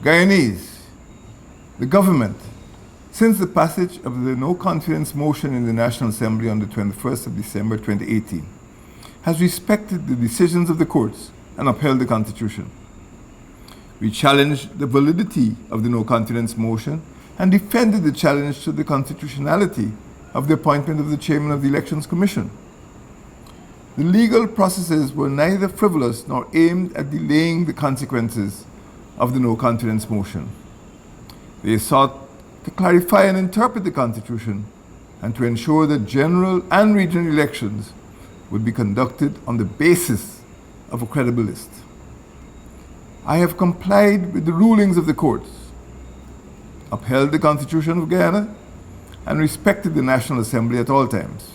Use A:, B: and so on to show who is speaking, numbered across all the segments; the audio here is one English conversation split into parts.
A: Guyanese, the government, since the passage of the no confidence motion in the National Assembly on the 21st of December 2018, has respected the decisions of the courts and upheld the Constitution. We challenged the validity of the no confidence motion and defended the challenge to the constitutionality of the appointment of the chairman of the Elections Commission. The legal processes were neither frivolous nor aimed at delaying the consequences of the no confidence motion. They sought to clarify and interpret the Constitution and to ensure that general and regional elections would be conducted on the basis of a credible list. I have complied with the rulings of the courts, upheld the Constitution of Guyana, and respected the National Assembly at all times.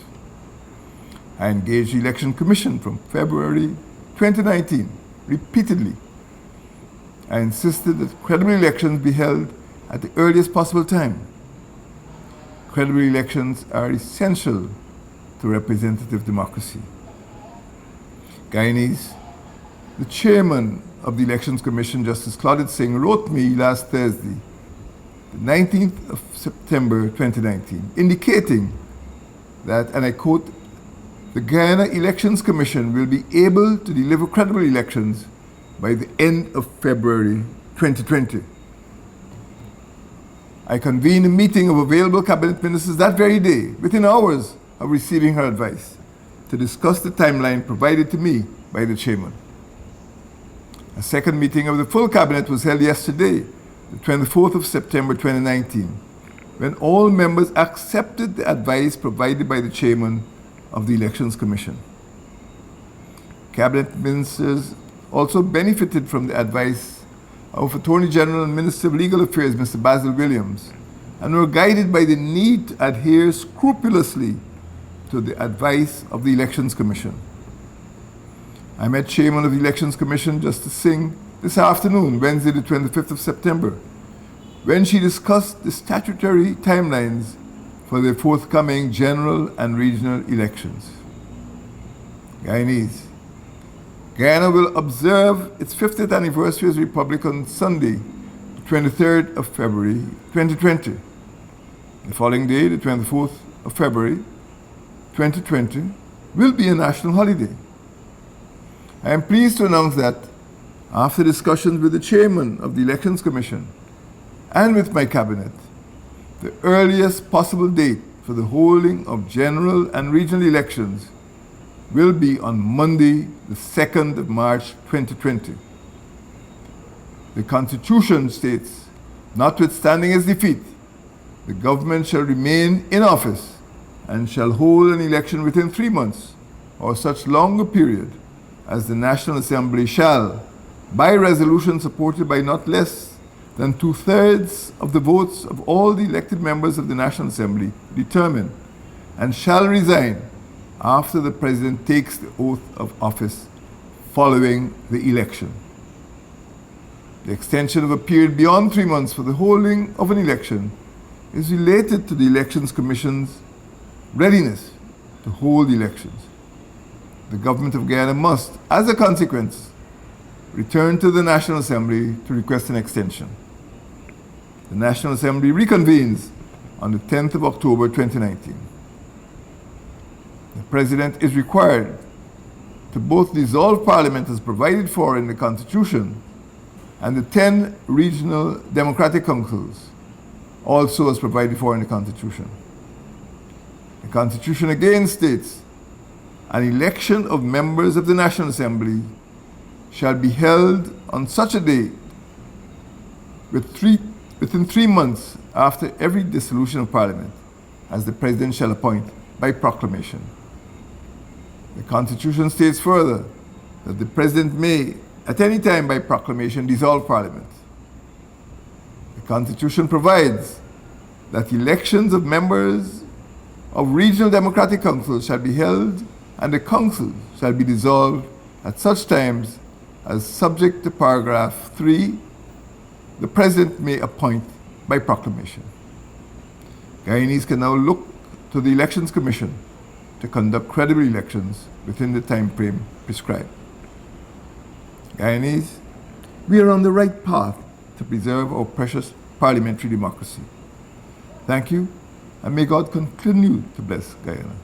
A: I engaged the Election Commission from February 2019 repeatedly. I insisted that credible elections be held at the earliest possible time. Credible elections are essential to representative democracy. Guyanese, the chairman of the Elections Commission, Justice Claudette Singh, wrote me last Thursday, the 19th of September 2019, indicating that, and I quote, the Guyana Elections Commission will be able to deliver credible elections by the end of February 2020. I convened a meeting of available cabinet ministers that very day, within hours of receiving her advice, to discuss the timeline provided to me by the chairman. A second meeting of the full cabinet was held yesterday, the 24th of September 2019, when all members accepted the advice provided by the chairman of the Elections Commission. Cabinet ministers also benefited from the advice of Attorney General and Minister of Legal Affairs, Mr. Basil Williams, and were guided by the need to adhere scrupulously to the advice of the Elections Commission. I met Chairman of the Elections Commission, Justice Singh, this afternoon, Wednesday the 25th of September, when she discussed the statutory timelines for the forthcoming general and regional elections. Guyanese, Guyana will observe its 50th anniversary as a republic on Sunday, the 23rd of February 2020. The following day, the 24th of February 2020, will be a national holiday. I am pleased to announce that, after discussions with the chairman of the Elections Commission and with my cabinet, the earliest possible date for the holding of general and regional elections will be on Monday, the 2nd of March 2020. The Constitution states, notwithstanding its defeat, the government shall remain in office and shall hold an election within 3 months or such longer period as the National Assembly shall, by resolution supported by not less than 2/3 of the votes of all the elected members of the National Assembly, determine, and shall resign after the President takes the oath of office following the election. The extension of a period beyond 3 months for the holding of an election is related to the Elections Commission's readiness to hold elections. The government of Guyana must, as a consequence, return to the National Assembly to request an extension. The National Assembly reconvenes on the 10th of October 2019. The President is required to both dissolve Parliament as provided for in the Constitution and the 10 regional democratic councils, also as provided for in the Constitution. The Constitution again states, an election of members of the National Assembly shall be held on such a date within 3 months after every dissolution of Parliament, as the President shall appoint by proclamation. The Constitution states further that the President may, at any time by proclamation, dissolve Parliament. The Constitution provides that elections of members of regional democratic councils shall be held and the council shall be dissolved at such times as, subject to paragraph 3, the President may appoint by proclamation. Guyanese can now look to the Elections Commission to conduct credible elections within the time frame prescribed. Guyanese, we are on the right path to preserve our precious parliamentary democracy. Thank you, and may God continue to bless Guyana.